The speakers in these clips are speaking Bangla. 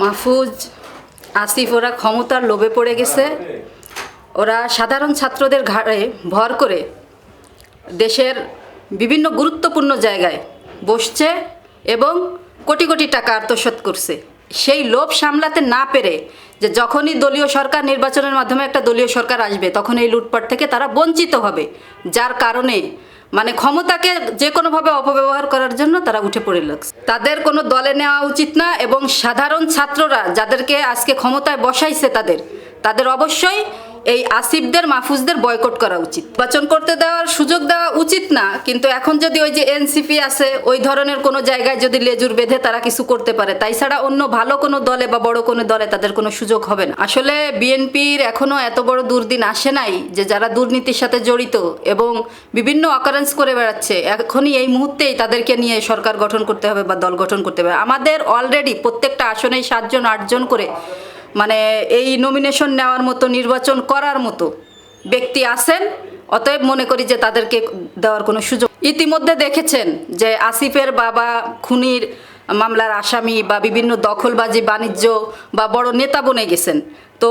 মাহফুজ, আসিফ ওরা ক্ষমতার লোভে পড়ে গেছে। ওরা সাধারণ ছাত্রদের ঘাড়ে ভর করে দেশের বিভিন্ন গুরুত্বপূর্ণ জায়গায় বসছে এবং কোটি কোটি টাকা আত্মসাৎ করছে। সেই লোভ সামলাতে না পেরে যে যখনই দলীয় সরকার নির্বাচনের মাধ্যমে একটা দলীয় সরকার আসবে তখন এই লুটপাট থেকে তারা বঞ্চিত হবে, যার কারণে মানে ক্ষমতাকে যে কোনোভাবে অপব্যবহার করার জন্য তারা উঠে পড়ে লাগছে। তাদের কোনো দলে নেওয়া উচিত না এবং সাধারণ ছাত্ররা যাদেরকে আজকে ক্ষমতায় বসাইছে তাদের অবশ্যই এই আসিফদের মাহফুজদের বয়কট করা উচিত। নির্বাচন করতে দেওয়ার সুযোগ দেওয়া উচিত না, কিন্তু এখন যদি ওই যে এনসিপি আছে ওই ধরনের কোনো জায়গায় যদি লেজুর বেঁধে তারা কিছু করতে পারে, তাই ছাড়া অন্য ভালো কোনো দলে বা বড় কোনো দলে তাদের কোনো সুযোগ হবে না। আসলে বিএনপির এখনও এত বড় দুর্দিন আসে নাই যে যারা দুর্নীতির সাথে জড়িত এবং বিভিন্ন অকারেন্স করে বেড়াচ্ছে, এখনই এই মুহূর্তেই তাদেরকে নিয়ে সরকার গঠন করতে হবে বা দল গঠন করতে হবে। আমাদের অলরেডি প্রত্যেকটা আসনেই 7 জন 8 জন করে মানে এই নমিনেশন নেওয়ার মতো, নির্বাচন করার মতো ব্যক্তি আছেন। অতএব মনে করি যে তাদেরকে দেওয়ার কোনো সুযোগ। ইতিমধ্যে দেখেছেন যে আসিফের বাবা খুনির মামলার আসামি বা বিভিন্ন দখলবাজি বাণিজ্য বা বড় নেতা বনে গেছেন। তো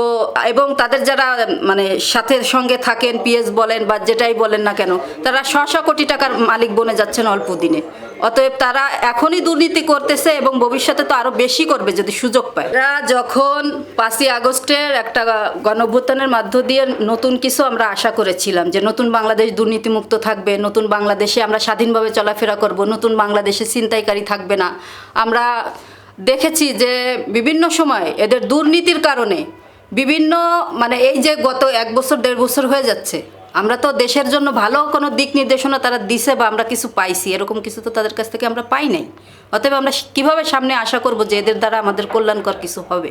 এবং তাদের যারা মানে সাথে সঙ্গে থাকেন, পিএস বলেন বা যেটাই বলেন না কেন, তারা শ কোটি টাকার মালিক বনে যাচ্ছেন অল্প দিনে। অতএব তারা এখনই দুর্নীতি করতেছে এবং ভবিষ্যতে তো আরও বেশি করবে যদি সুযোগ পায়। এরা যখন 5ই আগস্টের একটা গণঅভ্যুত্থানের মধ্য দিয়ে নতুন কিছু আমরা আশা করেছিলাম যে নতুন বাংলাদেশ দুর্নীতিমুক্ত থাকবে, নতুন বাংলাদেশে আমরা স্বাধীনভাবে চলাফেরা করব, নতুন বাংলাদেশে ছিনতাইকারী থাকবে না। আমরা দেখেছি যে বিভিন্ন সময় এদের দুর্নীতির কারণে বিভিন্ন মানে এই যে গত 1 বছর 1.5 বছর হয়ে যাচ্ছে, আমরা তো দেশের জন্য ভালো কোনো দিক নির্দেশনা তারা দিছে বা আমরা কিছু পাইছি, এরকম কিছু তো তাদের কাছ থেকে আমরা পাই নাই। অতএব আমরা কিভাবে সামনে আশা করব যে এদের দ্বারা আমাদের কল্যাণকর কিছু হবে?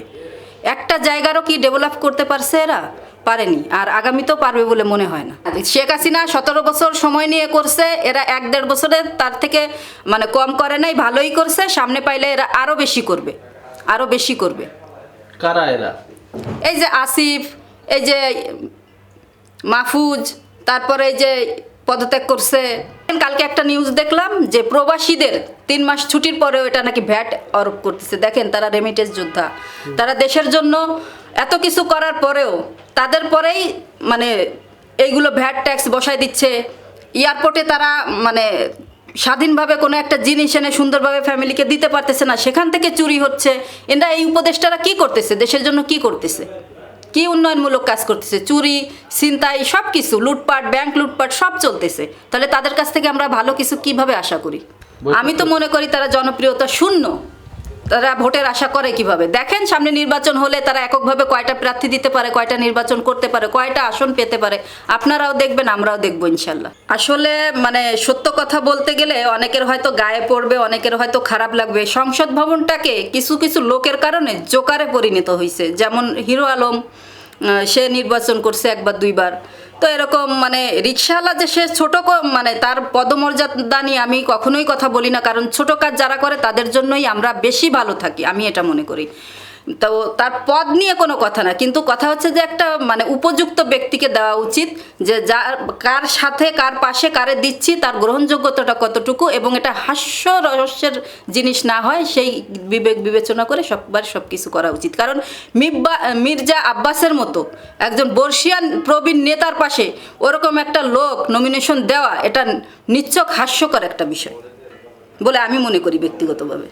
একটা জায়গারও কি ডেভেলপ করতে পারছে এরা? পারেনি, আর আগামীতেও পারবে বলে মনে হয় না। শেখ হাসিনা 17 বছর সময় নিয়ে করছে, এরা 1-1.5 বছরে তার থেকে মানে কম করে নাই, ভালোই করছে। সামনে পাইলে এরা আরও বেশি করবে, আরও বেশি করবে। কারা এরা? এই যে আসিফ, এই যে মাহফুজ, তারপরে এই যে পদত্যাগ করছে। কালকে একটা নিউজ দেখলাম যে প্রবাসীদের 3 মাস ছুটির পরেও এটা নাকি ভ্যাট আরোপ করতেছে। দেখেন, তারা রেমিটেন্স যোদ্ধা, তারা দেশের জন্য এত কিছু করার পরেও তাদের পরেই মানে এইগুলো ভ্যাট ট্যাক্স বসায় দিচ্ছে। এয়ারপোর্টে তারা মানে স্বাধীনভাবে কোনো একটা জিনিস এনে সুন্দরভাবে ফ্যামিলিকে দিতে পারতেছে না, সেখান থেকে চুরি হচ্ছে। এরা এই উপদেষ্টারা কি করতেছে? দেশের জন্য কি করতেছে? কি উন্নয়নমূলক কাজ করতেছে? চুরি, ছিনতাই, সব কিছু, লুটপাট, ব্যাংক লুটপাট সব চলতেছে। তাহলে তাদের কাছ থেকে আমরা ভালো কিছু কিভাবে আশা করি? আমি তো মনে করি তারা জনপ্রিয়তা শূন্য। তারা ভোটের আশা করে কিভাবে? দেখেন, সামনে নির্বাচন হলে তারা এককভাবে কয়টা প্রার্থী দিতে পারে, কয়টা নির্বাচন করতে পারে, কয়টা আসন পেতে পারে। আপনারাও দেখবেন, আমরাও দেখবো ইনশাল্লাহ। আসলে মানে সত্য কথা বলতে গেলে অনেকের হয়তো গায়ে পড়বে, অনেকের হয়তো খারাপ লাগবে। সংসদ ভবনটাকে কিছু কিছু লোকের কারণে জোকারে পরিণত হয়েছে। যেমন হিরো আলম, সে নির্বাচন করছে 1 বার 2 বার। তো এরকম মানে রিক্সাওয়ালা যে সে ছোটো মানে তার পদমর্যাদা নিয়ে আমি কখনোই কথা বলি না, কারণ ছোটো কাজ যারা করে তাদের জন্যই আমরা বেশি ভালো থাকি, আমি এটা মনে করি। তো তার পদ নিয়ে কোনো কথা না, কিন্তু কথা হচ্ছে যে একটা মানে উপযুক্ত ব্যক্তিকে দেওয়া উচিত, যে যার কার সাথে কার পাশে কারে দিচ্ছি তার গ্রহণযোগ্যতাটা কতটুকু, এবং এটা হাস্যরসের জিনিস না হয় সেই বিবেক বিবেচনা করে সব কিছু করা উচিত। কারণ মির্জা আব্বাসের মতো একজন বর্ষিয়ান প্রবীণ নেতার পাশে ওরকম একটা লোক নমিনেশন দেওয়া, এটা নিছক হাস্যকর একটা বিষয় বলে আমি মনে করি ব্যক্তিগতভাবে।